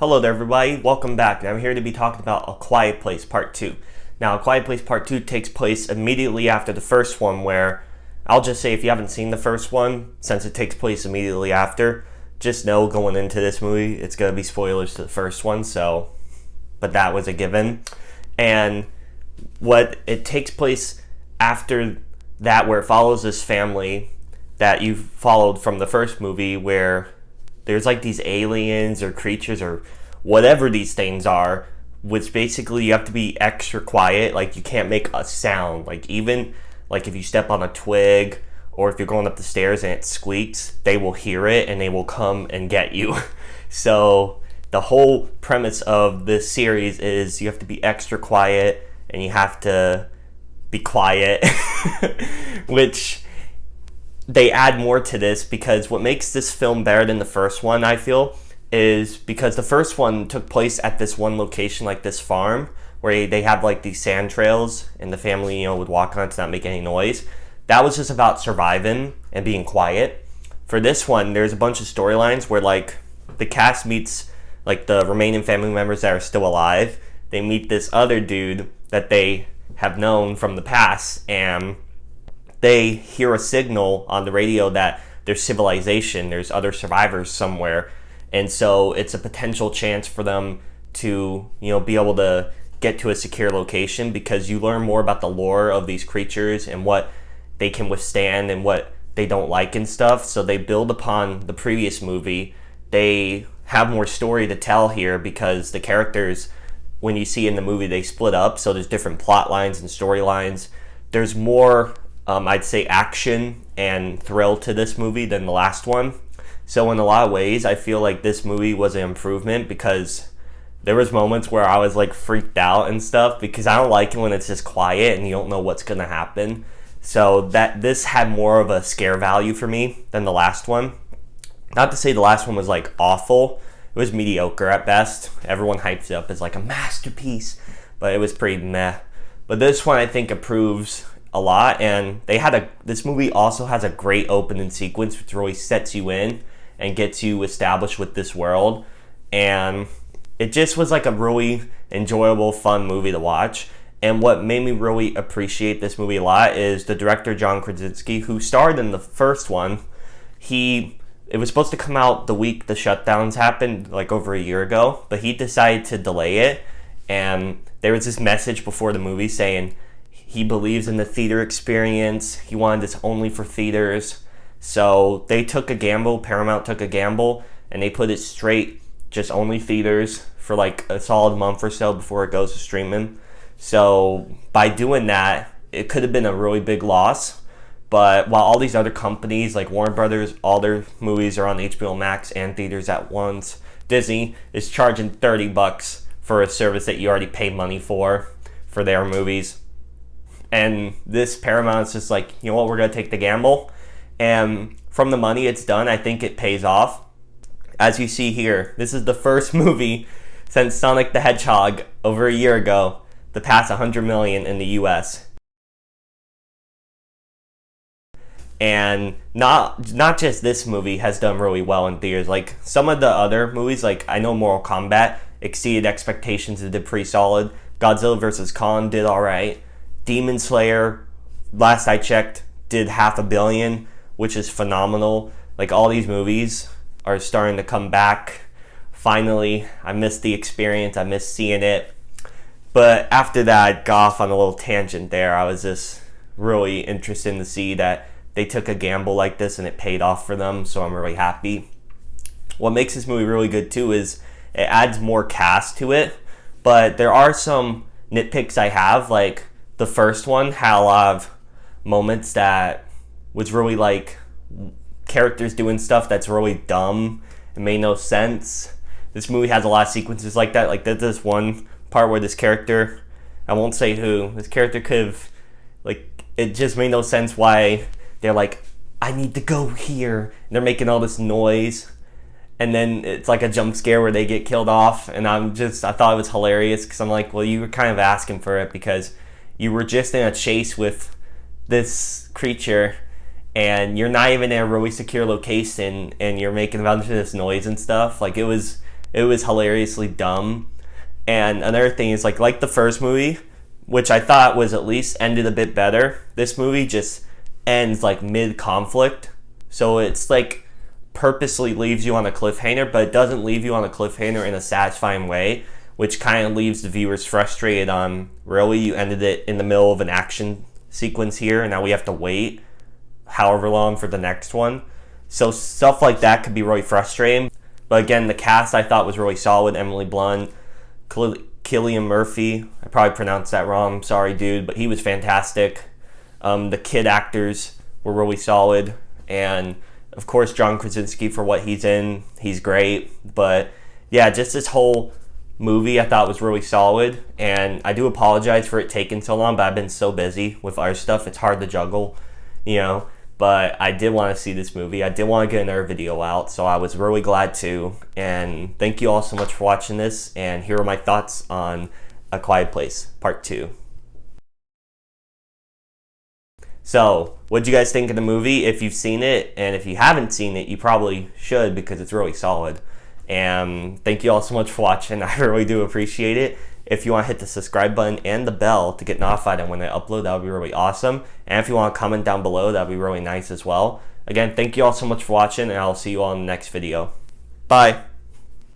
Hello there, everybody. Welcome back. I'm here to be talking about A Quiet Place Part 2. Now, A Quiet Place Part 2 takes place immediately after the first one, where I'll just say if you haven't seen the first one, since it takes place immediately after, just know going into this movie, it's going to be spoilers to the first one, but that was a given. And what it takes place after that, where it follows this family that you followed from the first movie, where there's like these aliens or creatures or whatever these things are, which basically you have to be extra quiet. Like, you can't make a sound. Like, even like if you step on a twig or if you're going up the stairs and it squeaks, they will hear it and they will come and get you. So the whole premise of this series is you have to be extra quiet and you have to be quiet, which they add more to this, because what makes this film better than the first one, I feel, is because the first one took place at this one location, like this farm, where they have like these sand trails and the family, would walk on it to not make any noise. That was just about surviving and being quiet. For this one, there's a bunch of storylines where like the cast meets like the remaining family members that are still alive. They meet this other dude that they have known from the past, and they hear a signal on the radio that there's civilization, there's other survivors somewhere. And so it's a potential chance for them to, be able to get to a secure location, because you learn more about the lore of these creatures and what they can withstand and what they don't like and stuff. So they build upon the previous movie. They have more story to tell here, because the characters, when you see in the movie, they split up. So there's different plot lines and storylines. There's more I'd say action and thrill to this movie than the last one. So in a lot of ways, I feel like this movie was an improvement, because there was moments where I was like freaked out and stuff, because I don't like it when it's just quiet and you don't know what's going to happen. So that this had more of a scare value for me than the last one. Not to say the last one was like awful. It was mediocre at best. Everyone hypes it up as like a masterpiece, but it was pretty meh. But this one I think improves a lot, and this movie also has a great opening sequence which really sets you in and gets you established with this world, and it just was like a really enjoyable, fun movie to watch. And what made me really appreciate this movie a lot is the director John Krasinski, who starred in the first one. It was supposed to come out the week the shutdowns happened, like over a year ago, but he decided to delay it, and there was this message before the movie saying he believes in the theater experience. He wanted this only for theaters. So they took a gamble. Paramount took a gamble, and they put it straight, just only theaters, for like a solid month or so before it goes to streaming. So by doing that, it could have been a really big loss. But while all these other companies like Warner Brothers, all their movies are on HBO Max and theaters at once, Disney is charging $30 for a service that you already pay money for their movies. And this Paramount's just like, you know what, we're going to take the gamble. And from the money it's done, I think it pays off. As you see here, this is the first movie since Sonic the Hedgehog over a year ago to pass 100 million in the US. And not just this movie has done really well in theaters. Like some of the other movies, like I know Mortal Kombat exceeded expectations and did pretty solid. Godzilla vs. Kong did alright. Demon Slayer, last I checked, did $500 million, which is phenomenal. Like, all these movies are starting to come back. Finally, I missed the experience. I missed seeing it. But after that, I got off on a little tangent there. I was just really interested to see that they took a gamble like this and it paid off for them, so I'm really happy. What makes this movie really good, too, is it adds more cast to it. But there are some nitpicks I have, like the first one had a lot of moments that was really like characters doing stuff that's really dumb and made no sense. This movie has a lot of sequences like that. Like there's this one part where this character, I won't say who, this character could have, like, it just made no sense why they're like, I need to go here, and they're making all this noise, and then it's like a jump scare where they get killed off, and I thought it was hilarious, because I'm like, well, you were kind of asking for it, because you were just in a chase with this creature, and you're not even in a really secure location, and you're making a bunch of this noise and stuff. Like, it was It was hilariously dumb. And another thing is like the first movie, which I thought was at least ended a bit better, this movie just ends like mid-conflict. So it's like purposely leaves you on a cliffhanger, but it doesn't leave you on a cliffhanger in a satisfying way, which kind of leaves the viewers frustrated on, really, you ended it in the middle of an action sequence here, and now we have to wait however long for the next one. So stuff like that could be really frustrating. But again, the cast I thought was really solid. Emily Blunt, Cillian Murphy, I probably pronounced that wrong, I'm sorry dude, but he was fantastic. The kid actors were really solid, and of course John Krasinski for what he's in, he's great. But yeah, just this whole movie I thought was really solid, and I do apologize for it taking so long, but I've been so busy with our stuff, it's hard to juggle, but I did want to see this movie. I did want to get another video out, so I was really glad to. And thank you all so much for watching this, and here are my thoughts on A Quiet Place Part 2. So, what do you guys think of the movie? If you've seen it, and if you haven't seen it, you probably should, because it's really solid. And thank you all so much for watching. I really do appreciate it. If you want to hit the subscribe button and the bell to get notified when I upload, that would be really awesome. And if you want to comment down below, that would be really nice as well. Again, thank you all so much for watching, and I'll see you all in the next video. Bye.